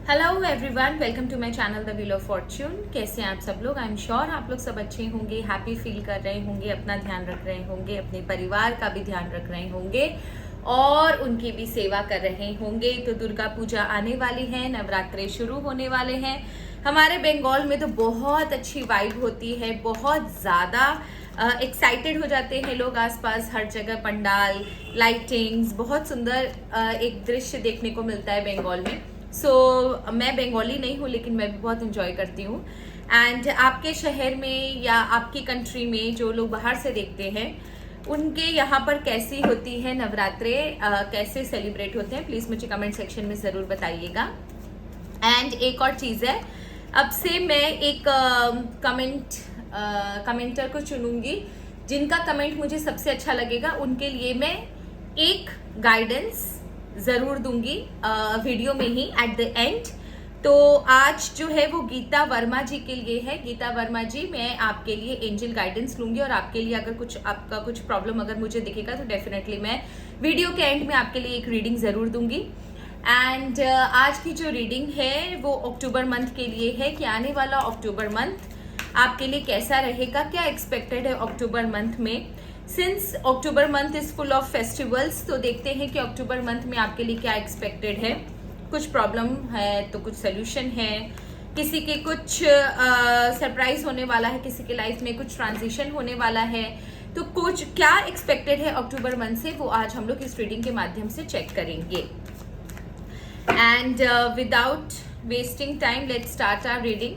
Hello everyone, welcome to my channel the wheel of fortune. कैसे हैं आप सब लोग? आई एम श्योर आप लोग सब अच्छे होंगे, हैप्पी फील कर रहे होंगे, अपना ध्यान रख रहे होंगे, अपने परिवार का भी ध्यान रख रहे होंगे और उनकी भी सेवा कर रहे होंगे। तो दुर्गा पूजा आने वाली है, नवरात्रे शुरू होने वाले हैं। हमारे बंगाल में तो बहुत अच्छी वाइब होती है, बहुत ज़्यादा एक्साइटेड हो जाते हैं लोग। आसपास हर जगह पंडाल, लाइटिंग्स, बहुत सुंदर एक दृश्य देखने को मिलता है बंगाल में। मैं बंगाली नहीं हूँ, लेकिन मैं भी बहुत इंजॉय करती हूँ। एंड आपके शहर में या आपकी कंट्री में जो लोग बाहर से देखते हैं, उनके यहाँ पर कैसी होती है नवरात्रे, कैसे सेलिब्रेट होते हैं, प्लीज़ मुझे कमेंट सेक्शन में ज़रूर बताइएगा। एंड एक और चीज़ है, अब से मैं एक कमेंटर को चुनूंगी। जिनका कमेंट मुझे सबसे अच्छा लगेगा उनके लिए मैं एक गाइडेंस ज़रूर दूंगी वीडियो में ही एट द एंड। तो आज जो है वो गीता वर्मा जी के लिए है। गीता वर्मा जी, मैं आपके लिए एंजल गाइडेंस लूंगी और आपके लिए अगर आपका कुछ प्रॉब्लम अगर मुझे दिखेगा तो डेफिनेटली मैं वीडियो के एंड में आपके लिए एक रीडिंग ज़रूर दूंगी। एंड आज की जो रीडिंग है वो अक्टूबर मंथ के लिए है कि आने वाला अक्टूबर मंथ आपके लिए कैसा रहेगा, क्या एक्सपेक्टेड है अक्टूबर मंथ में। Since October month is full of festivals, तो देखते हैं कि अक्टूबर मंथ में आपके लिए क्या एक्सपेक्टेड है। कुछ प्रॉब्लम है तो कुछ सोल्यूशन है, किसी के कुछ सरप्राइज होने वाला है, किसी के लाइफ में कुछ ट्रांजिशन होने वाला है। तो कुछ क्या एक्सपेक्टेड है अक्टूबर मंथ से, वो आज हम लोग इस रीडिंग के माध्यम से चेक करेंगे। And without wasting time let's start our reading.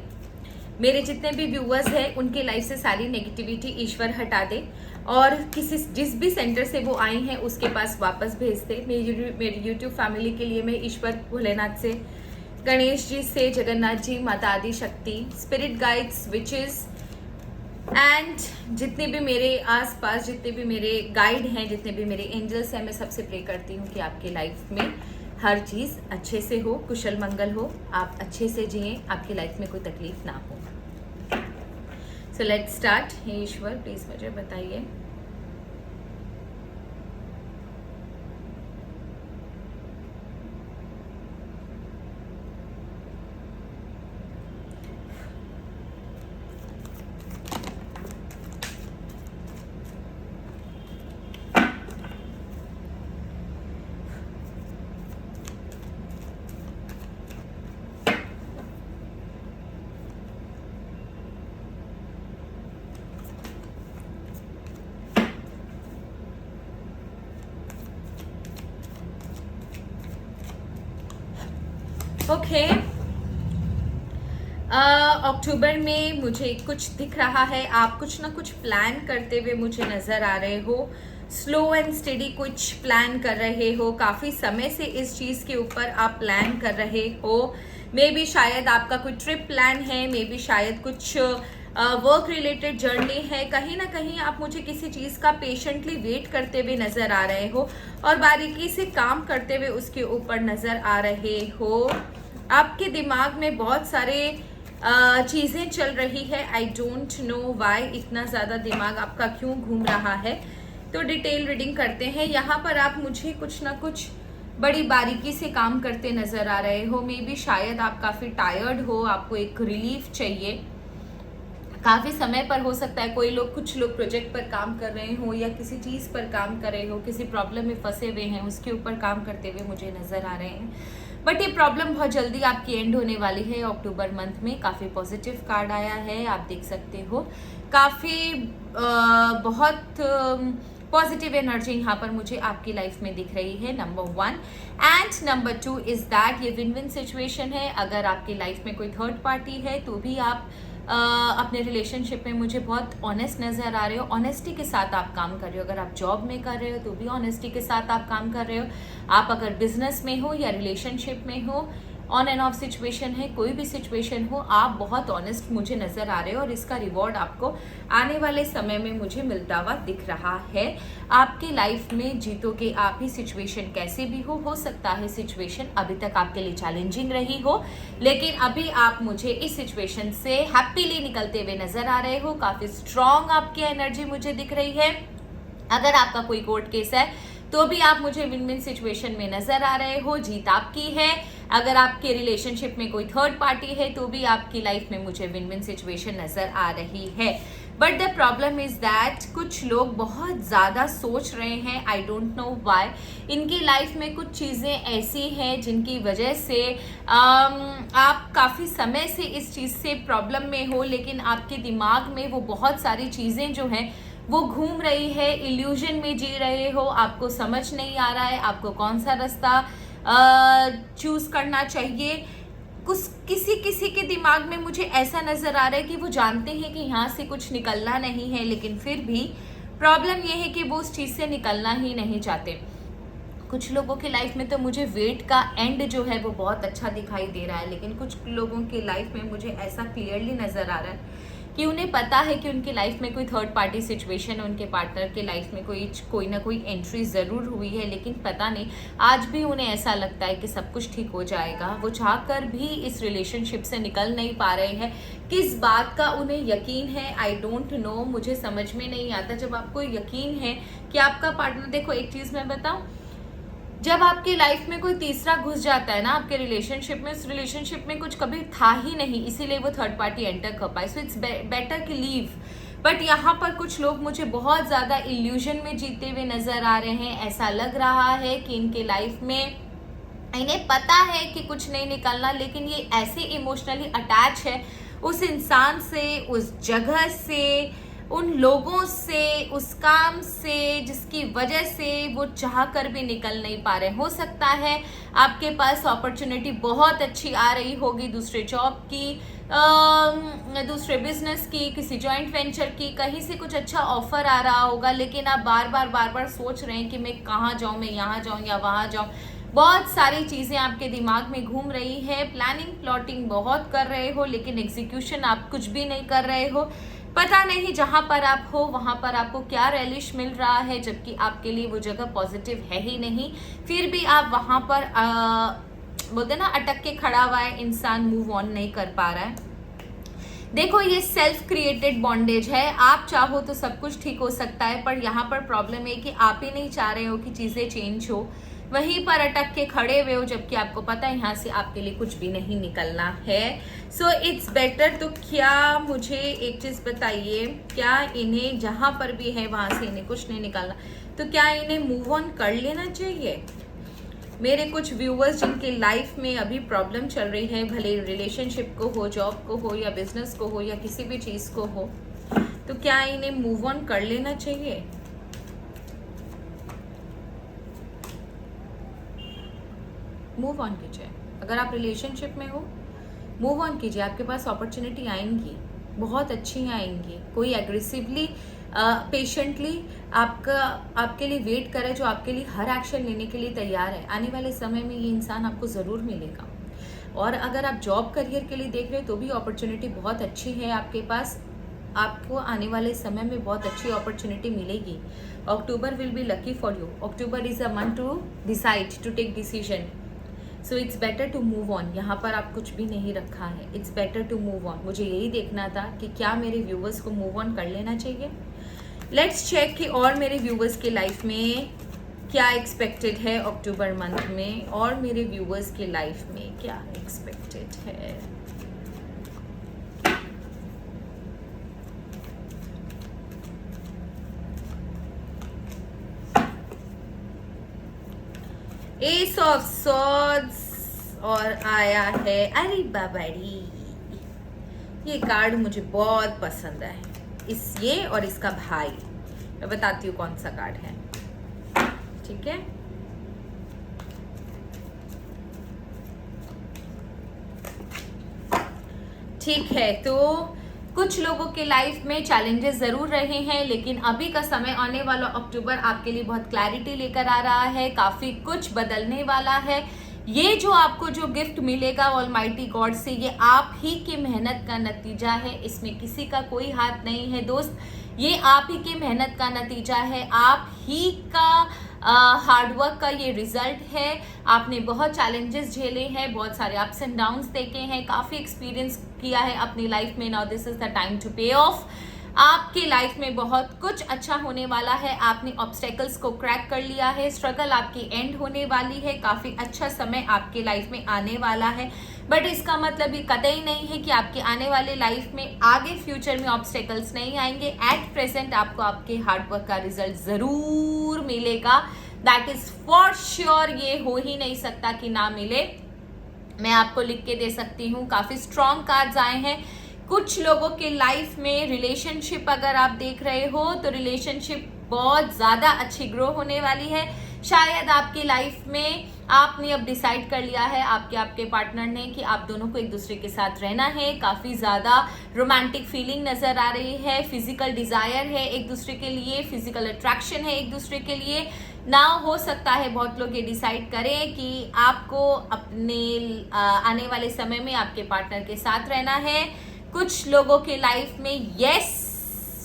मेरे जितने भी व्यूअर्स हैं उनके लाइफ से सारी नेगेटिविटी ईश्वर हटा दे और जिस भी सेंटर से वो आई हैं उसके पास वापस भेज दे। मेरी यूट्यूब फैमिली के लिए मैं ईश्वर भोलेनाथ से, गणेश जी से, जगन्नाथ जी, माता आदि शक्ति, स्पिरिट गाइड्स, विचेस एंड जितने भी मेरे आसपास जितने भी मेरे गाइड हैं, जितने भी मेरे एंजल्स हैं, मैं सबसे प्रे करती हूँ कि आपके लाइफ में हर चीज़ अच्छे से हो, कुशल मंगल हो, आप अच्छे से जिएं, आपकी लाइफ में कोई तकलीफ ना हो। So let's start. हे ईश्वर, प्लीज मुझे बताइए ओके। अक्टूबर में मुझे कुछ दिख रहा है, आप कुछ ना कुछ प्लान करते हुए मुझे नजर आ रहे हो। स्लो एंड स्टेडी कुछ प्लान कर रहे हो, काफी समय से इस चीज के ऊपर आप प्लान कर रहे हो। मे बी शायद आपका कोई ट्रिप प्लान है, मे बी शायद कुछ वर्क रिलेटेड जर्नी है। कहीं ना कहीं आप मुझे किसी चीज का पेशेंटली वेट करते हुए नजर आ रहे हो और बारीकी से काम करते हुए उसके ऊपर नजर आ रहे हो। आपके दिमाग में बहुत सारे चीज़ें चल रही है। आई डोंट नो वाई इतना ज़्यादा दिमाग आपका क्यों घूम रहा है। तो डिटेल रीडिंग करते हैं। यहाँ पर आप मुझे कुछ ना कुछ बड़ी बारीकी से काम करते नज़र आ रहे हो। मे बी शायद आप काफ़ी टायर्ड हो, आपको एक रिलीफ चाहिए। काफ़ी समय पर हो सकता है कुछ लोग प्रोजेक्ट पर काम कर रहे हो या किसी चीज़ पर काम कर रहे हो, किसी प्रॉब्लम में फंसे हुए हैं, उसके ऊपर काम करते हुए मुझे नज़र आ रहे हैं। बट ये प्रॉब्लम बहुत जल्दी आपकी एंड होने वाली है अक्टूबर मंथ में। काफ़ी पॉजिटिव कार्ड आया है, आप देख सकते हो। काफ़ी बहुत पॉजिटिव एनर्जी यहाँ पर मुझे आपकी लाइफ में दिख रही है, number 1। And number 2 is that ये विन विन सिचुएशन है। अगर आपकी लाइफ में कोई थर्ड पार्टी है तो भी आप अपने रिलेशनशिप में मुझे बहुत ऑनेस्ट नज़र आ रहे हो। ऑनेस्टी के साथ आप काम कर रहे हो। अगर आप जॉब में कर रहे हो तो भी ऑनेस्टी के साथ आप काम कर रहे हो। आप अगर बिजनेस में हो या रिलेशनशिप में हो, ऑन एंड ऑफ सिचुएशन है, कोई भी सिचुएशन हो, आप बहुत ऑनेस्ट मुझे नज़र आ रहे हो और इसका रिवॉर्ड आपको आने वाले समय में मुझे मिलता हुआ दिख रहा है। आपके लाइफ में जीतोगे आप ही, सिचुएशन कैसे भी हो सकता है सिचुएशन अभी तक आपके लिए चैलेंजिंग रही हो, लेकिन अभी आप मुझे इस सिचुएशन से हैप्पीली निकलते हुए नज़र आ रहे हो। काफ़ी स्ट्रॉन्ग आपकी एनर्जी मुझे दिख रही है। अगर आपका कोई कोर्ट केस है तो भी आप मुझे विन विन सिचुएशन में नजर आ रहे हो, जीत आपकी है। अगर आपके रिलेशनशिप में कोई थर्ड पार्टी है तो भी आपकी लाइफ में मुझे विन विन सिचुएशन नजर आ रही है। But the problem is that कुछ लोग बहुत ज़्यादा सोच रहे हैं, आई डोंट नो वाई। इनकी लाइफ में कुछ चीज़ें ऐसी हैं जिनकी वजह से आप काफ़ी समय से इस चीज़ से प्रॉब्लम में हो, लेकिन आपके दिमाग में वो बहुत सारी चीज़ें जो हैं वो घूम रही है, इल्यूजन में जी रहे हो, आपको समझ नहीं आ रहा है आपको कौन सा रास्ता चूज करना चाहिए। किसी किसी के दिमाग में मुझे ऐसा नजर आ रहा है कि वो जानते हैं कि यहाँ से कुछ निकलना नहीं है, लेकिन फिर भी प्रॉब्लम ये है कि वो उस चीज़ से निकलना ही नहीं चाहते। कुछ लोगों की लाइफ में तो मुझे वेट का एंड जो है वो बहुत अच्छा दिखाई दे रहा है, लेकिन कुछ लोगों की लाइफ में मुझे ऐसा क्लियरली नज़र आ रहा है कि उन्हें पता है कि उनकी लाइफ में कोई थर्ड पार्टी सिचुएशन है, उनके पार्टनर के लाइफ में कोई ना कोई एंट्री ज़रूर हुई है, लेकिन पता नहीं आज भी उन्हें ऐसा लगता है कि सब कुछ ठीक हो जाएगा। वो चाहकर भी इस रिलेशनशिप से निकल नहीं पा रहे हैं। किस बात का उन्हें यकीन है, आई डोंट नो, मुझे समझ में नहीं आता। जब आपको यकीन है कि आपका पार्टनर, देखो एक चीज़ मैं बताऊँ, जब आपकी लाइफ में कोई तीसरा घुस जाता है ना आपके रिलेशनशिप में, उस रिलेशनशिप में कुछ कभी था ही नहीं, इसीलिए वो थर्ड पार्टी एंटर कर पाए। सो इट्स बेटर कि लीव। बट यहाँ पर कुछ लोग मुझे बहुत ज़्यादा इल्यूजन में जीते हुए नज़र आ रहे हैं। ऐसा लग रहा है कि इनके लाइफ में इन्हें पता है कि कुछ नहीं निकलना, लेकिन ये ऐसे इमोशनली अटैच है उस इंसान से, उस जगह से, उन लोगों से, उस काम से, जिसकी वजह से वो चाह कर भी निकल नहीं पा रहे। हो सकता है आपके पास अपॉर्चुनिटी बहुत अच्छी आ रही होगी, दूसरे जॉब की, दूसरे बिजनेस की, किसी जॉइंट वेंचर की, कहीं से कुछ अच्छा ऑफर आ रहा होगा, लेकिन आप बार बार सोच रहे हैं कि मैं कहाँ जाऊँ, मैं यहाँ जाऊँ या वहाँ जाऊँ। बहुत सारी चीज़ें आपके दिमाग में घूम रही है। प्लानिंग प्लॉटिंग बहुत कर रहे हो, लेकिन एग्जीक्यूशन आप कुछ भी नहीं कर रहे हो। पता नहीं जहाँ पर आप हो वहाँ पर आपको क्या रेलिश मिल रहा है, जबकि आपके लिए वो जगह पॉजिटिव है ही नहीं, फिर भी आप वहाँ पर बोलते ना अटक के खड़ा हुआ है इंसान, मूव ऑन नहीं कर पा रहा है। देखो ये सेल्फ क्रिएटेड बॉन्डेज है, आप चाहो तो सब कुछ ठीक हो सकता है, पर यहाँ पर प्रॉब्लम है कि आप ही नहीं चाह रहे हो कि चीज़ें चेंज हो, वहीं पर अटक के खड़े हुए हो, जबकि आपको पता है यहाँ से आपके लिए कुछ भी नहीं निकलना है। सो इट्स बेटर। तो क्या मुझे एक चीज़ बताइए, क्या इन्हें जहाँ पर भी है वहाँ से इन्हें कुछ नहीं निकलना, तो क्या इन्हें मूव ऑन कर लेना चाहिए? मेरे कुछ व्यूअर्स जिनकी लाइफ में अभी प्रॉब्लम चल रही है, भले रिलेशनशिप को हो, जॉब को हो, या बिजनेस को हो, या किसी भी चीज़ को हो, तो क्या इन्हें मूव ऑन कर लेना चाहिए? मूव ऑन कीजिए। अगर आप रिलेशनशिप में हो, मूव ऑन कीजिए। आपके पास अपॉर्चुनिटी आएंगी, बहुत अच्छी आएंगी। कोई एग्रेसिवली पेशेंटली आपके लिए वेट करे, जो आपके लिए हर एक्शन लेने के लिए तैयार है। आने वाले समय में ये इंसान आपको ज़रूर मिलेगा। और अगर आप जॉब करियर के लिए देख रहे हो तो भी अपॉर्चुनिटी बहुत अच्छी है आपके पास। आपको आने वाले समय में बहुत अच्छी अपॉर्चुनिटी मिलेगी। October will be lucky for you. October is a month to decide, to take decision. So it's better to move on. यहाँ पर आप कुछ भी नहीं रखा है, it's better to move on. मुझे यही देखना था कि क्या मेरे व्यूवर्स को मूव ऑन कर लेना चाहिए। लेट्स चेक कि और मेरे व्यूवर्स की लाइफ में क्या एक्सपेक्टेड है अक्टूबर मंथ में, और मेरे व्यूवर्स की लाइफ में क्या एक्सपेक्टेड है। एस ऑफ सॉर्ड्स और आया है, अरे बाबाड़ी, ये कार्ड मुझे बहुत पसंद है। ये और इसका भाई, मैं बताती हूँ कौन सा कार्ड है, ठीक है। ठीक है, तो कुछ लोगों के लाइफ में चैलेंजेस जरूर रहे हैं, लेकिन अभी का समय आने वाला अक्टूबर आपके लिए बहुत क्लैरिटी लेकर आ रहा है। काफी कुछ बदलने वाला है। ये जो आपको जो गिफ्ट मिलेगा ऑलमाइटी गॉड से, ये आप ही की मेहनत का नतीजा है। इसमें किसी का कोई हाथ नहीं है दोस्त, ये आप ही की मेहनत का नतीजा है, आप ही का हार्डवर्क का ये रिजल्ट है। आपने बहुत चैलेंजेस झेले हैं, बहुत सारे अप्स एंड डाउन्स देखे हैं, काफ़ी एक्सपीरियंस किया है अपनी लाइफ में। Now this is the time to pay off. आपके लाइफ में बहुत कुछ अच्छा होने वाला है। आपने ऑब्स्टेकल्स को क्रैक कर लिया है, स्ट्रगल आपकी एंड होने वाली है, काफ़ी अच्छा समय आपके लाइफ में आने वाला है। बट इसका मतलब ये कतई नहीं है कि आपके आने वाले लाइफ में आगे फ्यूचर में ऑब्स्टेकल्स नहीं आएंगे। एट प्रेजेंट आपको आपके हार्डवर्क का रिजल्ट ज़रूर मिलेगा, दैट इज़ फॉर श्योर। ये हो ही नहीं सकता कि ना मिले। मैं आपको लिख के दे सकती हूँ, काफ़ी स्ट्रॉन्ग कार्ड्स आए हैं। कुछ लोगों के लाइफ में रिलेशनशिप अगर आप देख रहे हो तो रिलेशनशिप बहुत ज़्यादा अच्छी ग्रो होने वाली है। शायद आपकी लाइफ में आपने अब डिसाइड कर लिया है, आपके पार्टनर ने, कि आप दोनों को एक दूसरे के साथ रहना है। काफ़ी ज़्यादा रोमांटिक फीलिंग नज़र आ रही है, फिजिकल डिज़ायर है एक दूसरे के लिए, फिजिकल अट्रैक्शन है एक दूसरे के लिए। ना हो सकता है बहुत लोग ये डिसाइड करें कि आपको अपने आने वाले समय में आपके पार्टनर के साथ रहना है। कुछ लोगों के लाइफ में यस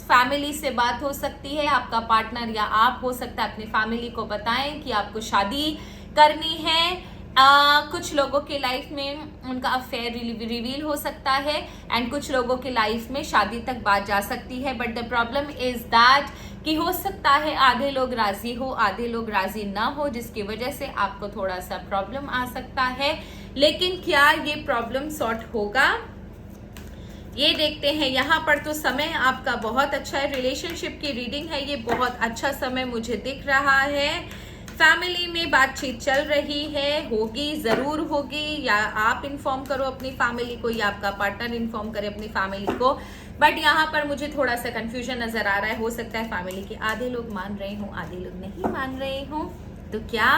फैमिली से बात हो सकती है। आपका पार्टनर या आप हो सकता है अपनी फैमिली को बताएं कि आपको शादी करनी है। कुछ लोगों के लाइफ में उनका अफेयर रिवील हो सकता है एंड कुछ लोगों के लाइफ में शादी तक बात जा सकती है। But the problem is that कि हो सकता है आधे लोग राजी हो, आधे लोग राजी ना हो, जिसकी वजह से आपको थोड़ा सा प्रॉब्लम आ सकता है। लेकिन क्या ये प्रॉब्लम सॉर्ट होगा, ये देखते हैं। यहाँ पर तो समय आपका बहुत अच्छा है, रिलेशनशिप की रीडिंग है ये, बहुत अच्छा समय मुझे दिख रहा है। फैमिली में बातचीत चल रही है, होगी, ज़रूर होगी। या आप इन्फॉर्म करो अपनी फैमिली को या आपका पार्टनर इन्फॉर्म करे अपनी फैमिली को। बट यहाँ पर मुझे थोड़ा सा कंफ्यूजन नज़र आ रहा है। हो सकता है फैमिली के आधे लोग मान रहे हों, आधे लोग नहीं मान रहे हों। तो क्या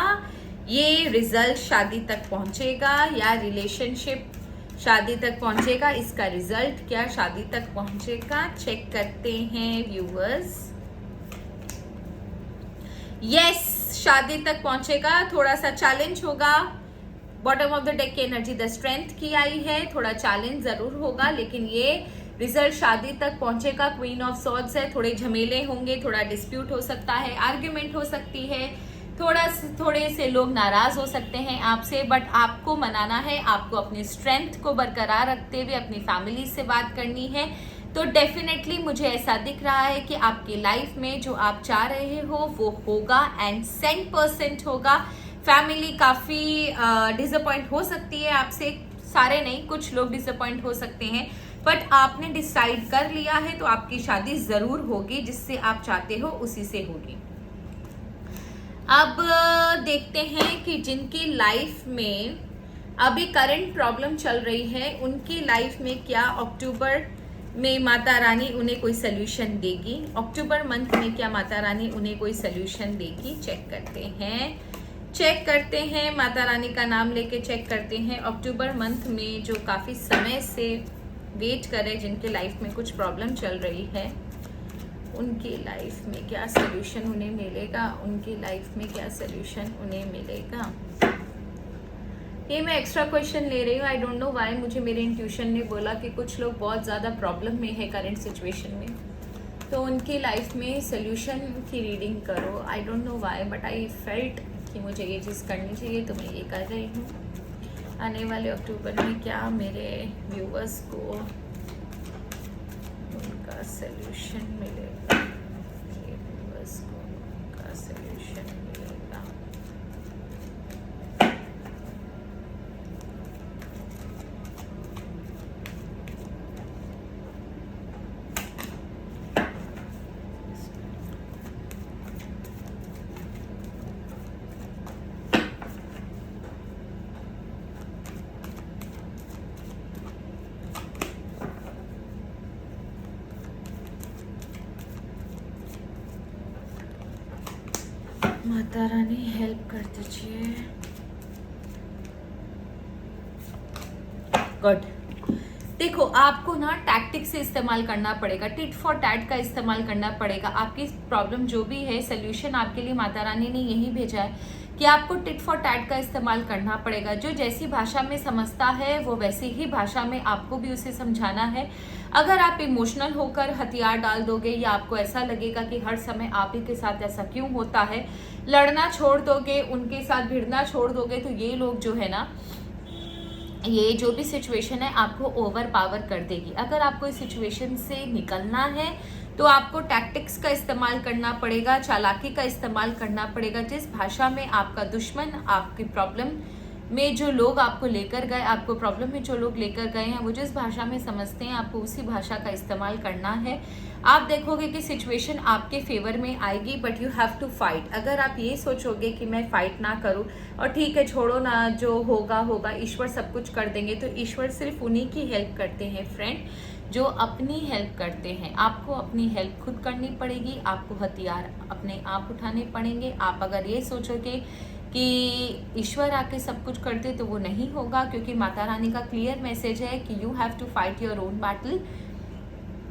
ये रिजल्ट शादी तक पहुँचेगा या रिलेशनशिप शादी तक पहुंचेगा? इसका रिजल्ट क्या शादी तक पहुंचेगा, चेक करते हैं व्यूअर्स। यस, शादी तक पहुंचेगा। थोड़ा सा चैलेंज होगा। बॉटम ऑफ द डेक की एनर्जी द स्ट्रेंथ की आई है, थोड़ा चैलेंज जरूर होगा, लेकिन ये रिजल्ट शादी तक पहुंचेगा। क्वीन ऑफ सॉर्ड्स है, थोड़े झमेले होंगे, थोड़ा डिस्प्यूट हो सकता है, आर्ग्यूमेंट हो सकती है, थोड़े से लोग नाराज हो सकते हैं आपसे। बट आपको मनाना है, आपको अपनी स्ट्रेंथ को बरकरार रखते हुए अपनी फैमिली से बात करनी है। तो डेफिनेटली मुझे ऐसा दिख रहा है कि आपकी लाइफ में जो आप चाह रहे हो वो होगा एंड 100% होगा। फैमिली काफ़ी डिसअपॉइंट हो सकती है आपसे, सारे नहीं, कुछ लोग डिसअपॉइंट हो सकते हैं, बट आपने डिसाइड कर लिया है तो आपकी शादी ज़रूर होगी, जिससे आप चाहते हो उसी से होगी। अब देखते हैं कि जिनकी लाइफ में अभी करंट प्रॉब्लम चल रही है, उनकी लाइफ में क्या अक्टूबर में माता रानी उन्हें कोई सल्यूशन देगी। अक्टूबर मंथ में क्या माता रानी उन्हें कोई सल्यूशन देगी, चेक करते हैं। माता रानी का नाम लेके चेक करते हैं। अक्टूबर मंथ में जो काफ़ी समय से वेट करे, जिनके लाइफ में कुछ प्रॉब्लम चल रही है, उनकी लाइफ में क्या सल्यूशन उन्हें मिलेगा, उनकी लाइफ में क्या सल्यूशन उन्हें मिलेगा। ये मैं एक्स्ट्रा क्वेश्चन ले रही हूँ, आई डोंट नो व्हाई। मुझे मेरे इंट्यूशन ने बोला कि कुछ लोग बहुत ज़्यादा प्रॉब्लम में है करंट सिचुएशन में, तो उनकी लाइफ में सल्यूशन की रीडिंग करो। I don't know why, but I felt कि मुझे ये चीज़ करनी चाहिए, तो मैं ये कर रही हूँ। आने वाले अक्टूबर में क्या मेरे व्यूवर्स को उनका सल्यूशन मिलेगा, मेरे व्यूवर्स को उनका सल्यूशन मिलेगा। माता रानी हेल्प कर दीजिए। गुड। देखो, आपको ना टैक्टिक से इस्तेमाल करना पड़ेगा, टिट फॉर टैट का इस्तेमाल करना पड़ेगा। आपकी प्रॉब्लम जो भी है, सल्यूशन आपके लिए माता रानी ने यही भेजा है कि आपको टिट फॉर टैट का इस्तेमाल करना पड़ेगा। जो जैसी भाषा में समझता है वो वैसी ही भाषा में आपको भी उसे समझाना है। अगर आप इमोशनल होकर हथियार डाल दोगे या आपको ऐसा लगेगा कि हर समय आप ही के साथ ऐसा क्यों होता है, लड़ना छोड़ दोगे, उनके साथ भिड़ना छोड़ दोगे, तो ये लोग जो है ना ये जो भी सिचुएशन है आपको ओवर पावर कर देगी। अगर आपको इस सिचुएशन से निकलना है तो आपको टैक्टिक्स का इस्तेमाल करना पड़ेगा, चालाकी का इस्तेमाल करना पड़ेगा। जिस भाषा में आपका दुश्मन आपकी प्रॉब्लम में जो लोग आपको लेकर गए, आपको प्रॉब्लम में जो लोग लेकर गए हैं, वो जिस भाषा में समझते हैं आपको उसी भाषा का इस्तेमाल करना है। आप देखोगे कि सिचुएशन आपके फेवर में आएगी, but you have to fight. अगर आप ये सोचोगे कि मैं फाइट ना करूं और ठीक है छोड़ो ना, जो होगा होगा, ईश्वर सब कुछ कर देंगे, तो ईश्वर सिर्फ उन्हीं की हेल्प करते हैं फ्रेंड जो अपनी हेल्प करते हैं। आपको अपनी हेल्प खुद करनी पड़ेगी, आपको हथियार अपने आप उठाने पड़ेंगे। आप अगर ये सोचोगे कि ईश्वर आके सब कुछ करते तो वो नहीं होगा, क्योंकि माता रानी का क्लियर मैसेज है कि you have to fight your own battle.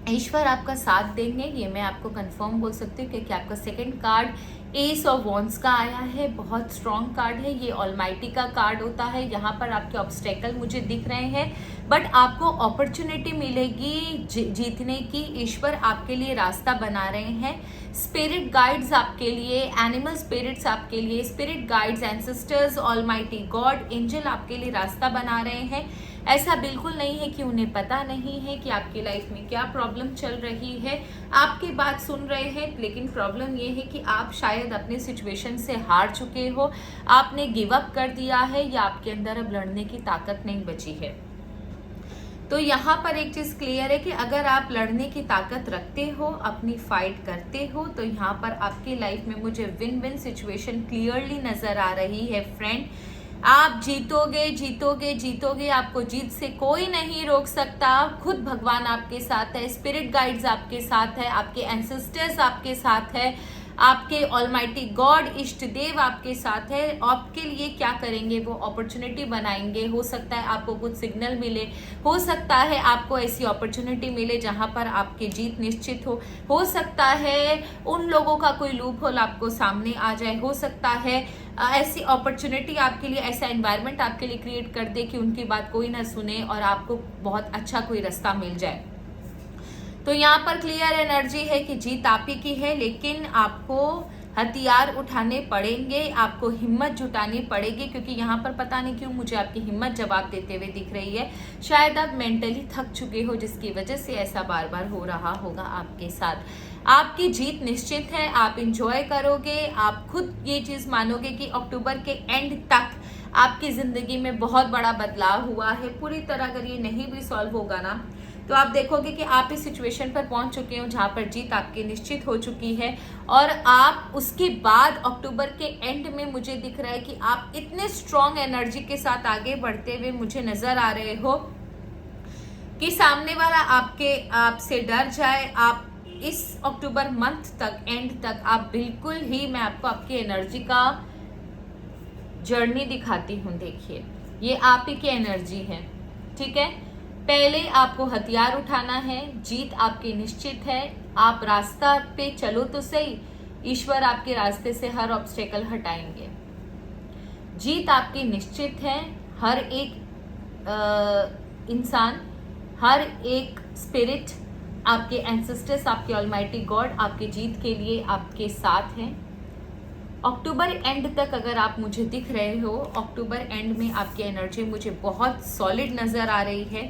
ईश्वर आपका साथ देंगे, ये मैं आपको कंफर्म बोल सकती हूँ, क्योंकि आपका second card S of wands का आया है। बहुत स्ट्रॉन्ग कार्ड है ये, ऑलमाइटी का कार्ड होता है। यहाँ पर आपके ऑब्स्टेकल मुझे दिख रहे हैं, बट आपको अपॉर्चुनिटी मिलेगी जीतने की। ईश्वर आपके लिए रास्ता बना रहे हैं। स्पिरिट गाइड्स आपके लिए, एनिमल स्पिरिट्स आपके लिए, spirit guides, ancestors, almighty God, angel आपके लिए रास्ता बना रहे हैं। ऐसा बिल्कुल नहीं है कि उन्हें पता नहीं है कि आपकी लाइफ में क्या प्रॉब्लम चल रही है। आपकी बात सुन रहे हैं, लेकिन प्रॉब्लम ये है कि आप शायद अपने सिचुएशन से हार चुके हो, आपने गिव अप कर दिया है, या आपके अंदर अब लड़ने की ताकत नहीं बची है। तो यहाँ पर एक चीज़ क्लियर है कि अगर आप लड़ने की ताकत रखते हो, अपनी फाइट करते हो, तो यहाँ पर आपकी लाइफ में मुझे विन विन सिचुएशन क्लियरली नज़र आ रही है फ्रेंड। आप जीतोगे जीतोगे जीतोगे, आपको जीत से कोई नहीं रोक सकता। खुद भगवान आपके साथ है, स्पिरिट गाइड्स आपके साथ है, आपके एंसेस्टर्स आपके साथ है, आपके ऑलमाइटी गॉड इष्ट देव आपके साथ है। आपके लिए क्या करेंगे, वो अपॉर्चुनिटी बनाएंगे। हो सकता है आपको कुछ सिग्नल मिले, हो सकता है आपको ऐसी अपॉर्चुनिटी मिले जहां पर आपकी जीत निश्चित हो सकता है उन लोगों का कोई लूप होल आपको सामने आ जाए, हो सकता है ऐसी अपॉर्चुनिटी आपके लिए, ऐसा एनवायरनमेंट आपके लिए क्रिएट कर दे कि उनकी बात कोई ना सुने और आपको बहुत अच्छा कोई रास्ता मिल जाए। तो यहाँ पर क्लियर एनर्जी है कि जीत आप ही की है, लेकिन आपको हथियार उठाने पड़ेंगे, आपको हिम्मत जुटानी पड़ेगी, क्योंकि यहाँ पर पता नहीं क्यों मुझे आपकी हिम्मत जवाब देते हुए दिख रही है। शायद आप मेंटली थक चुके हो, जिसकी वजह से ऐसा बार बार हो रहा होगा आपके साथ। आपकी जीत निश्चित है, आप इंजॉय करोगे, आप खुद ये चीज़ मानोगे कि अक्टूबर के एंड तक आपकी ज़िंदगी में बहुत बड़ा बदलाव हुआ है। पूरी तरह अगर ये नहीं भी सॉल्व होगा ना, तो आप देखोगे कि आप इस सिचुएशन पर पहुंच चुके हो जहां पर जीत आपकी निश्चित हो चुकी है। और आप उसके बाद अक्टूबर के एंड में मुझे दिख रहा है कि आप इतने स्ट्रॉन्ग एनर्जी के साथ आगे बढ़ते हुए मुझे नजर आ रहे हो कि सामने वाला आपसे डर जाए। आप इस अक्टूबर मंथ तक, एंड तक, आप बिल्कुल ही, मैं आपको आपकी एनर्जी का जर्नी दिखाती हूँ। देखिए, ये आप ही की एनर्जी है, ठीक है। पहले आपको हथियार उठाना है, जीत आपकी निश्चित है। आप रास्ता पे चलो तो सही, ईश्वर आपके रास्ते से हर ऑब्स्टेकल हटाएंगे। जीत आपकी निश्चित है। हर एक इंसान, हर एक स्पिरिट, आपके एंसेस्टर्स, आपके ऑलमाइटी गॉड आपकी जीत के लिए आपके साथ हैं। अक्टूबर एंड तक अगर आप मुझे दिख रहे हो, अक्टूबर एंड में आपकी एनर्जी मुझे बहुत सॉलिड नज़र आ रही है।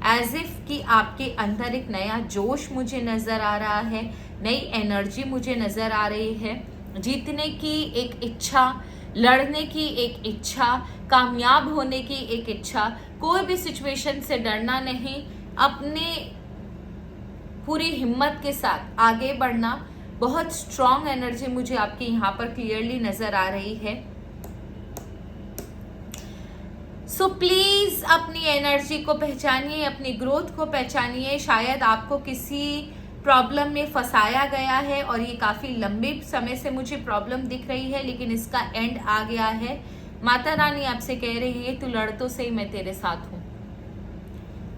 एज इफ कि आपके अंदर एक नया जोश मुझे नज़र आ रहा है, नई एनर्जी मुझे नज़र आ रही है। जीतने की एक इच्छा, लड़ने की एक इच्छा, कामयाब होने की एक इच्छा, कोई भी सिचुएशन से डरना नहीं, अपने पूरी हिम्मत के साथ आगे बढ़ना। बहुत स्ट्रॉन्ग एनर्जी मुझे आपकी यहाँ पर क्लियरली नज़र आ रही है। सो प्लीज़ अपनी एनर्जी को पहचानिए, अपनी ग्रोथ को पहचानिए। शायद आपको किसी प्रॉब्लम में फंसाया गया है और ये काफ़ी लंबे समय से मुझे प्रॉब्लम दिख रही है, लेकिन इसका एंड आ गया है। माता रानी आपसे कह रही है, तू लड़ तो सही, मैं तेरे साथ हूँ।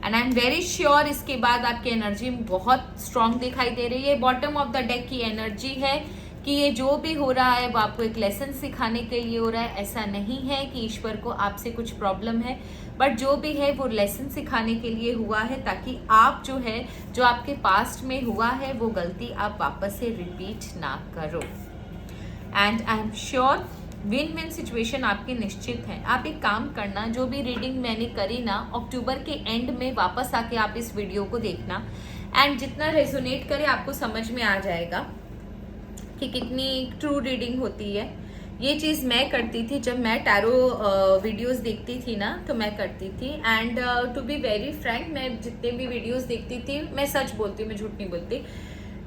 And I am very sure इसके बाद आपकी एनर्जी बहुत स्ट्रांग दिखाई दे रही है। बॉटम ऑफ द डेक की एनर्जी है कि ये जो भी हो रहा है वो आपको एक लेसन सिखाने के लिए हो रहा है। ऐसा नहीं है कि ईश्वर को आपसे कुछ प्रॉब्लम है, बट जो भी है वो लेसन सिखाने के लिए हुआ है, ताकि आप जो है, जो आपके पास्ट में हुआ है, वो गलती आप वापस से रिपीट ना करो। And I am sure win win situation आपकी निश्चित है। आप एक काम करना, जो भी रीडिंग मैंने करी ना, अक्टूबर के एंड में वापस आके आप इस वीडियो को देखना, एंड जितना रेजोनेट करे आपको समझ में आ जाएगा कि कितनी ट्रू रीडिंग होती है। ये चीज़ मैं करती थी जब मैं टैरो वीडियोस देखती थी ना, तो मैं करती थी। And to be very frank, मैं जितने भी वीडियोस देखती थी, मैं सच बोलती हूँ, मैं झूठ नहीं बोलती,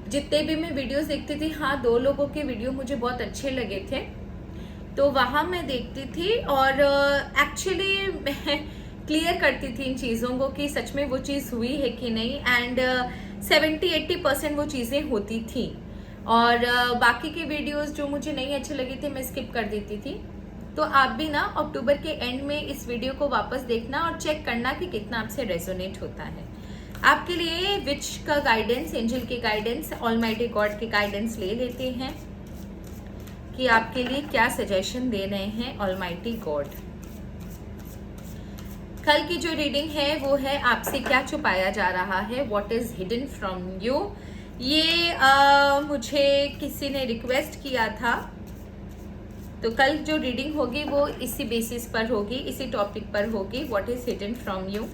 जितने भी मैं वीडियोस देखती थी, हाँ 2 लोगों के वीडियो मुझे बहुत अच्छे लगे थे, तो वहाँ मैं देखती थी और एक्चुअली मैं क्लियर करती थी इन चीज़ों को कि सच में वो चीज़ हुई है कि नहीं। एंड 70-80% वो चीज़ें होती थी, और बाकी के वीडियोस जो मुझे नहीं अच्छे लगे थे मैं स्किप कर देती थी। तो आप भी ना अक्टूबर के एंड में इस वीडियो को वापस देखना और चेक करना कि कितना आपसे रेजोनेट होता है। आपके लिए विच का गाइडेंस, एंजल के गाइडेंस, ऑलमाइटी गॉड के गाइडेंस ले लेते हैं कि आपके लिए क्या सजेशन दे रहे हैं ऑलमाइटी गॉड। कल की जो रीडिंग है वो है आपसे क्या छुपाया जा रहा है, what is hidden from you. ये मुझे किसी ने रिक्वेस्ट किया था, तो कल जो रीडिंग होगी वो इसी बेसिस पर होगी, इसी टॉपिक पर होगी, what is hidden from you.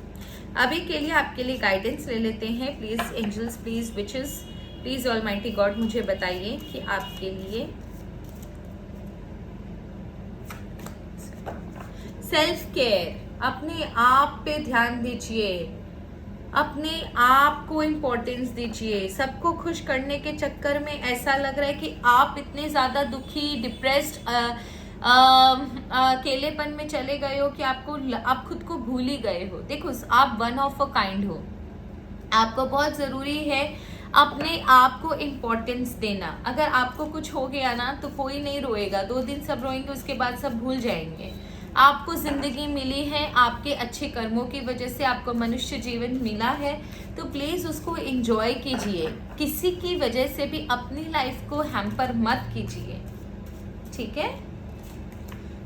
अभी के लिए आपके लिए गाइडेंस ले लेते हैं। Please angels, please witches, please almighty God मुझे बताइए कि आपके लिए सेल्फ केयर, अपने आप पे ध्यान दीजिए, अपने आप को इम्पोर्टेंस दीजिए। सबको खुश करने के चक्कर में ऐसा लग रहा है कि आप इतने ज़्यादा दुखी, डिप्रेस्ड, अकेलेपन में चले गए हो कि आप खुद को भूल ही गए हो। देखो, आप वन ऑफ अ काइंड हो, आपको बहुत ज़रूरी है अपने आप को इम्पोर्टेंस देना। अगर आपको कुछ हो गया ना तो कोई नहीं रोएगा, 2 दिन सब रोएंगे, उसके बाद सब भूल जाएंगे। आपको जिंदगी मिली है आपके अच्छे कर्मों की वजह से, आपको मनुष्य जीवन मिला है, तो प्लीज उसको एंजॉय कीजिए। किसी की वजह से भी अपनी लाइफ को हैम्पर मत कीजिए, ठीक है।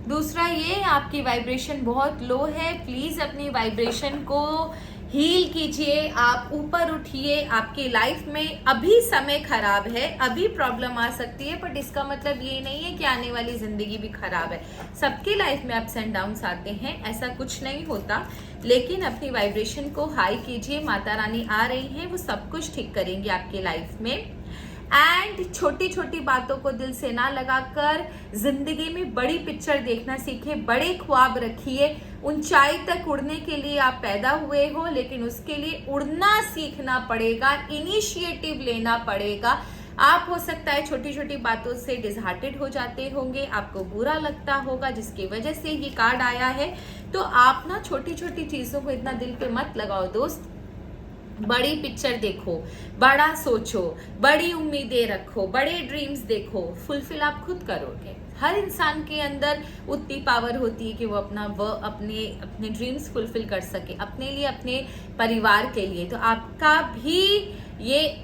दूसरा, ये आपकी वाइब्रेशन बहुत लो है, प्लीज अपनी वाइब्रेशन को हील कीजिए, आप ऊपर उठिए। आपकी लाइफ में अभी समय खराब है, अभी प्रॉब्लम आ सकती है, बट इसका मतलब ये नहीं है कि आने वाली जिंदगी भी खराब है। सबकी लाइफ में अप्स एंड डाउन्स आते हैं, ऐसा कुछ नहीं होता, लेकिन अपनी वाइब्रेशन को हाई कीजिए। माता रानी आ रही हैं, वो सब कुछ ठीक करेंगी आपकी लाइफ में। एंड छोटी छोटी बातों को दिल से ना लगाकर जिंदगी में बड़ी पिक्चर देखना सीखे, बड़े ख्वाब रखिए। ऊंचाई तक उड़ने के लिए आप पैदा हुए हो, लेकिन उसके लिए उड़ना सीखना पड़ेगा, इनिशिएटिव लेना पड़ेगा। आप हो सकता है छोटी छोटी बातों से डिसहार्टेड हो जाते होंगे, आपको बुरा लगता होगा, जिसकी वजह से ये कार्ड आया है। तो आप ना छोटी छोटी चीजों को इतना दिल पे मत लगाओ दोस्त, बड़ी पिक्चर देखो, बड़ा सोचो, बड़ी उम्मीदें रखो, बड़े ड्रीम्स देखो, फुलफिल आप खुद करोगे। हर इंसान के अंदर उतनी पावर होती है कि वो अपने ड्रीम्स फुलफिल कर सके, अपने लिए, अपने परिवार के लिए। तो आपका भी ये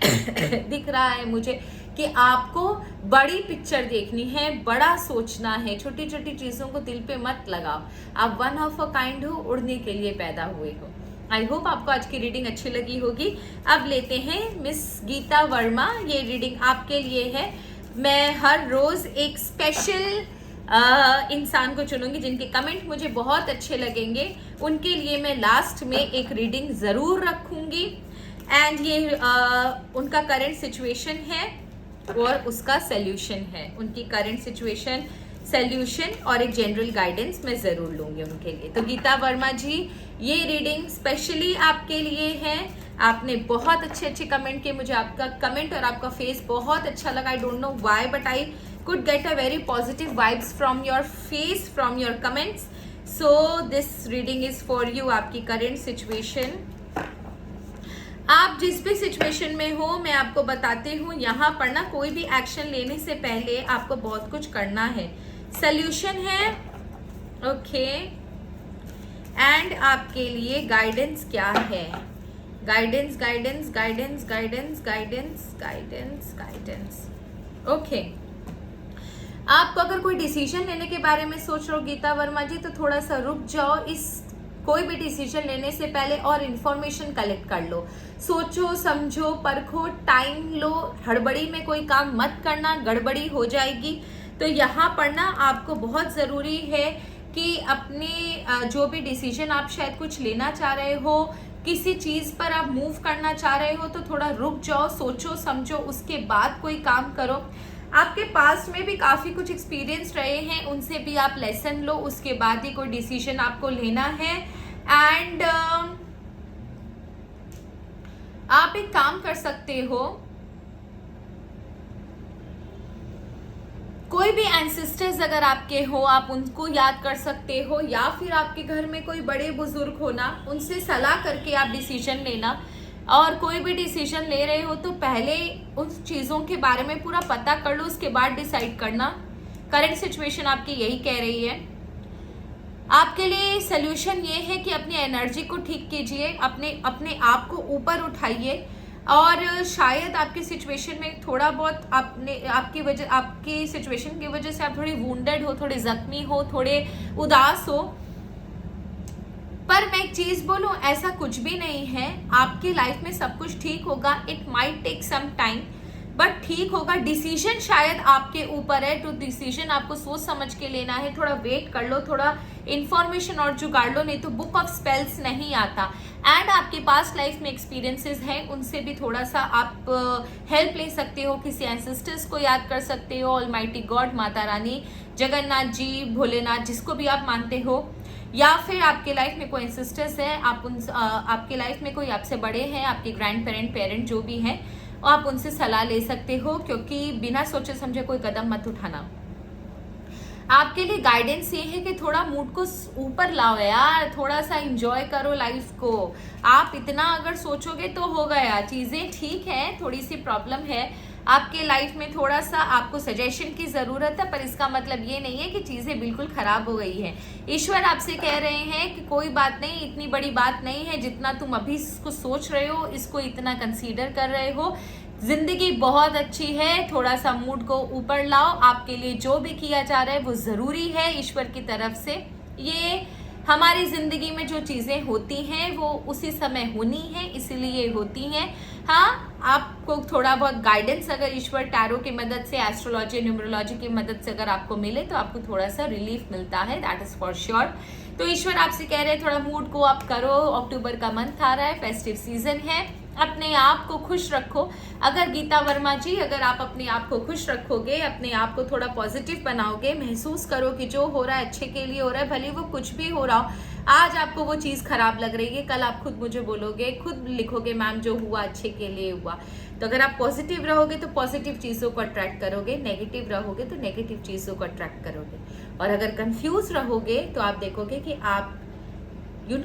दिख रहा है मुझे कि आपको बड़ी पिक्चर देखनी है, बड़ा सोचना है, छोटी छोटी चीजों को दिल पे मत लगाओ। आप वन ऑफ अ काइंड हो, उड़ने के लिए पैदा हुए हो। आई होप आपको आज की रीडिंग अच्छी लगी होगी। अब लेते हैं मिस गीता वर्मा, ये रीडिंग आपके लिए है। मैं हर रोज एक स्पेशल इंसान को चुनूंगी जिनके कमेंट मुझे बहुत अच्छे लगेंगे, उनके लिए मैं लास्ट में एक रीडिंग जरूर रखूंगी। एंड ये उनका करंट सिचुएशन है और उसका सल्यूशन है। उनकी करंट सिचुएशन, सल्यूशन और एक जनरल गाइडेंस मैं जरूर लूंगी उनके लिए। तो गीता वर्मा जी, ये रीडिंग स्पेशली आपके लिए है। आपने बहुत अच्छे अच्छे कमेंट किए, मुझे आपका कमेंट और आपका फेस बहुत अच्छा लगा। I don't know why, but I could get a very positive vibes from your face, from your comments. So this reading is for you, आपकी करंट सिचुएशन। आप जिस भी सिचुएशन में हो, मैं आपको बताती हूँ, यहाँ पर ना कोई भी एक्शन लेने से पहले आपको बहुत कुछ करना है। सल्यूशन है, ओके। एंड आपके लिए गाइडेंस क्या है? Guidance, guidance, guidance, guidance, guidance, guidance, guidance, okay. आपको अगर कोई डिसीजन लेने के बारे में सोच रहे हो गीता वर्मा जी, तो थोड़ा सा रुक जाओ। इस कोई भी डिसीजन लेने से पहले और इन्फॉर्मेशन कलेक्ट कर लो, सोचो, समझो, परखो, टाइम लो। हड़बड़ी में कोई काम मत करना, गड़बड़ी हो जाएगी। तो यहाँ पर ना आपको बहुत ज़रूरी है कि अपने जो भी डिसीजन आप शायद कुछ लेना चाह रहे हो, किसी चीज़ पर आप मूव करना चाह रहे हो, तो थोड़ा रुक जाओ, सोचो समझो, उसके बाद कोई काम करो। आपके पास्ट में भी काफ़ी कुछ एक्सपीरियंस रहे हैं, उनसे भी आप लेसन लो, उसके बाद ही कोई डिसीजन आपको लेना है। एंड आप एक काम कर सकते हो, कोई भी एंसेस्टर्स अगर आपके हो आप उनको याद कर सकते हो, या फिर आपके घर में कोई बड़े बुजुर्ग हो ना, उनसे सलाह करके आप डिसीजन लेना। और कोई भी डिसीजन ले रहे हो तो पहले उन चीज़ों के बारे में पूरा पता कर लो, उसके बाद डिसाइड करना। करंट सिचुएशन आपकी यही कह रही है। आपके लिए सोल्यूशन ये है कि अपनी एनर्जी को ठीक कीजिए, अपने आप को ऊपर उठाइए। और शायद आपकी सिचुएशन में थोड़ा बहुत आपकी सिचुएशन की वजह से आप थोड़ी वुंडेड हो, थोड़े जख्मी हो, थोड़े उदास हो, पर मैं एक चीज बोलूं, ऐसा कुछ भी नहीं है। आपकी लाइफ में सब कुछ ठीक होगा। It might take some time, but ठीक होगा। डिसीजन शायद आपके ऊपर है, तो डिसीजन आपको सोच समझ के लेना है। थोड़ा वेट कर लो, थोड़ा इंफॉर्मेशन और जुगाड़ लो, नहीं तो बुक ऑफ स्पेल्स नहीं आता। एंड आपके पास लाइफ में एक्सपीरियंसेस हैं, उनसे भी थोड़ा सा आप हेल्प ले सकते हो। किसी एंसेस्टर्स को याद कर सकते हो, ऑलमाइटी गॉड, माता रानी, जगन्नाथ जी, भोलेनाथ, जिसको भी आप मानते हो। या फिर आपके लाइफ में कोई एंसेस्टर्स है, आपके लाइफ में कोई आपसे बड़े हैं, आपके ग्रैंड पेरेंट जो भी हैं, आप उनसे सलाह ले सकते हो, क्योंकि बिना सोचे समझे कोई कदम मत उठाना। आपके लिए गाइडेंस ये है कि थोड़ा मूड को ऊपर लाओ यार, थोड़ा सा एंजॉय करो लाइफ को। आप इतना अगर सोचोगे तो हो गया, चीजें ठीक है, थोड़ी सी प्रॉब्लम है आपके लाइफ में, थोड़ा सा आपको सजेशन की जरूरत है, पर इसका मतलब ये नहीं है कि चीजें बिल्कुल खराब हो गई है। ईश्वर आपसे कह रहे हैं कि कोई बात नहीं, इतनी बड़ी बात नहीं है, जितना तुम अभी इसको सोच रहे हो, इसको इतना कंसीडर कर रहे हो। जिंदगी बहुत अच्छी है, थोड़ा सा मूड को ऊपर लाओ। आपके लिए जो भी किया जा रहा है वो जरूरी है ईश्वर की तरफ से। ये हमारी जिंदगी में जो चीजें होती हैं वो उसी समय होनी है, इसीलिए होती हैं। हाँ, आपको थोड़ा बहुत गाइडेंस अगर ईश्वर टैरो की मदद से, एस्ट्रोलॉजी, न्यूमरोलॉजी की मदद से अगर आपको मिले तो आपको थोड़ा सा रिलीफ मिलता है, दैट इज फॉर श्योर। तो ईश्वर आपसे कह रहे हैं थोड़ा मूड को अप करो। अक्टूबर का मंथ आ रहा है, फेस्टिव सीजन है, अपने आप को खुश रखो। अगर गीता वर्मा जी, अगर आप अपने आप को खुश रखोगे, अपने आप को थोड़ा पॉजिटिव बनाओगे, महसूस करो कि जो हो रहा है अच्छे के लिए हो रहा है, भले वो कुछ भी हो रहा हो। आज आपको वो चीज़ खराब लग रही है, कल आप खुद मुझे बोलोगे, खुद लिखोगे मैम जो हुआ अच्छे के लिए हुआ। तो अगर आप पॉजिटिव रहोगे तो पॉजिटिव चीज़ों को अट्रैक्ट करोगे, नेगेटिव रहोगे तो नेगेटिव चीज़ों को अट्रैक्ट करोगे। और अगर कंफ्यूज रहोगे तो आप देखोगे कि आप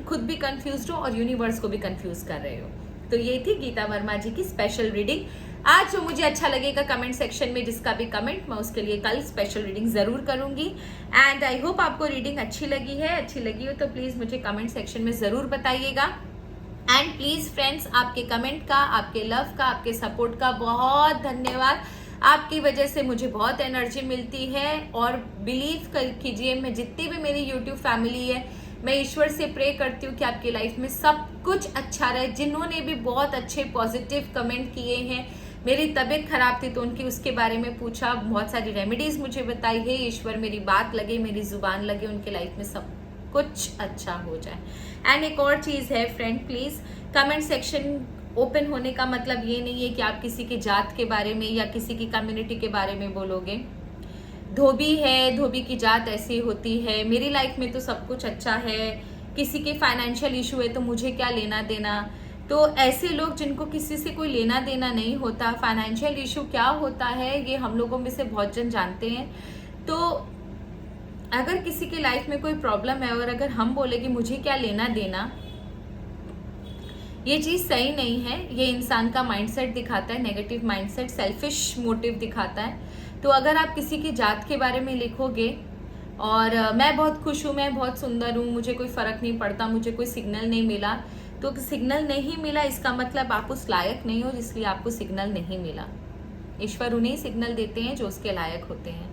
खुद भी कंफ्यूज हो और यूनिवर्स को भी कंफ्यूज कर रहे हो। तो ये थी गीता वर्मा जी की स्पेशल रीडिंग। आज जो मुझे अच्छा लगेगा कमेंट सेक्शन में, जिसका भी कमेंट, मैं उसके लिए कल स्पेशल रीडिंग जरूर करूंगी। एंड आई होप आपको रीडिंग अच्छी लगी है। अच्छी लगी हो तो प्लीज मुझे कमेंट सेक्शन में जरूर बताइएगा। एंड प्लीज फ्रेंड्स, आपके कमेंट का, आपके लव का, आपके सपोर्ट का बहुत धन्यवाद। आपकी वजह से मुझे बहुत एनर्जी मिलती है। और बिलीव कीजिए, मैं जितनी भी मेरी यूट्यूब फैमिली है, मैं ईश्वर से प्रे करती हूँ कि आपकी लाइफ में सब कुछ अच्छा रहे। जिन्होंने भी बहुत अच्छे पॉजिटिव कमेंट किए हैं, मेरी तबीयत खराब थी तो उनकी उसके बारे में पूछा, बहुत सारी रेमेडीज मुझे बताई है। ईश्वर मेरी बात लगे, मेरी जुबान लगे, उनके लाइफ में सब कुछ अच्छा हो जाए। एंड एक और चीज़ है friend, please comment section open होने का मतलब ये नहीं है कि आप किसी की जात के बारे में या किसी की कम्युनिटी के बारे में बोलोगे। धोबी है, धोबी की जात ऐसी होती है, मेरी लाइफ में तो सब कुछ अच्छा है, किसी के फाइनेंशियल इशू है तो मुझे क्या लेना देना। तो ऐसे लोग जिनको किसी से कोई लेना देना नहीं होता, फाइनेंशियल इशू क्या होता है ये हम लोगों में से बहुत जन जानते हैं। तो अगर किसी की लाइफ में कोई प्रॉब्लम है और अगर हम बोले कि मुझे क्या लेना देना, ये चीज़ सही नहीं है। ये इंसान का माइंडसेट दिखाता है, नेगेटिव माइंडसेट, सेल्फिश मोटिव दिखाता है। तो अगर आप किसी की जात के बारे में लिखोगे और मैं बहुत खुश हूँ, मैं बहुत सुंदर हूँ, मुझे कोई फ़र्क नहीं पड़ता, मुझे कोई सिग्नल नहीं मिला, तो सिग्नल नहीं मिला इसका मतलब आप उस लायक नहीं हो, इसलिए आपको सिग्नल नहीं मिला। ईश्वर उन्हें सिग्नल देते हैं जो उसके लायक होते हैं।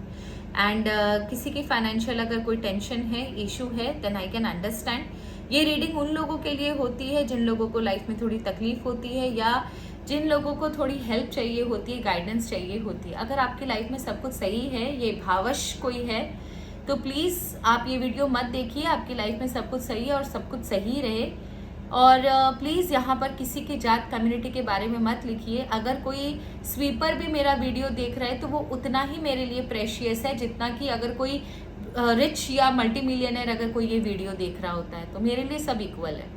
एंड किसी की फाइनेंशियल अगर कोई टेंशन है, इशू है, देन आई कैन अंडरस्टैंड। ये रीडिंग उन लोगों के लिए होती है जिन लोगों को लाइफ में थोड़ी तकलीफ होती है, या जिन लोगों को थोड़ी हेल्प चाहिए होती है, गाइडेंस चाहिए होती है, अगर आपकी लाइफ में सब कुछ सही है, ये भावश कोई है, तो प्लीज़ आप ये वीडियो मत देखिए। आपकी लाइफ में सब कुछ सही है और सब कुछ सही रहे। और प्लीज़ यहाँ पर किसी की जात कम्युनिटी के बारे में मत लिखिए। अगर कोई स्वीपर भी मेरा वीडियो देख रहा है तो वो उतना ही मेरे लिए प्रेशियस है जितना कि अगर कोई रिच या मल्टी मिलियनर अगर कोई ये वीडियो देख रहा होता है, तो मेरे लिए सब इक्वल है।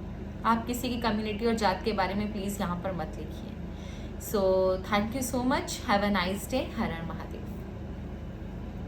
आप किसी की कम्युनिटी और जात के बारे में प्लीज़ यहाँ पर मत लिखिए। So thank you so much, have a nice day. Her her Mahadev.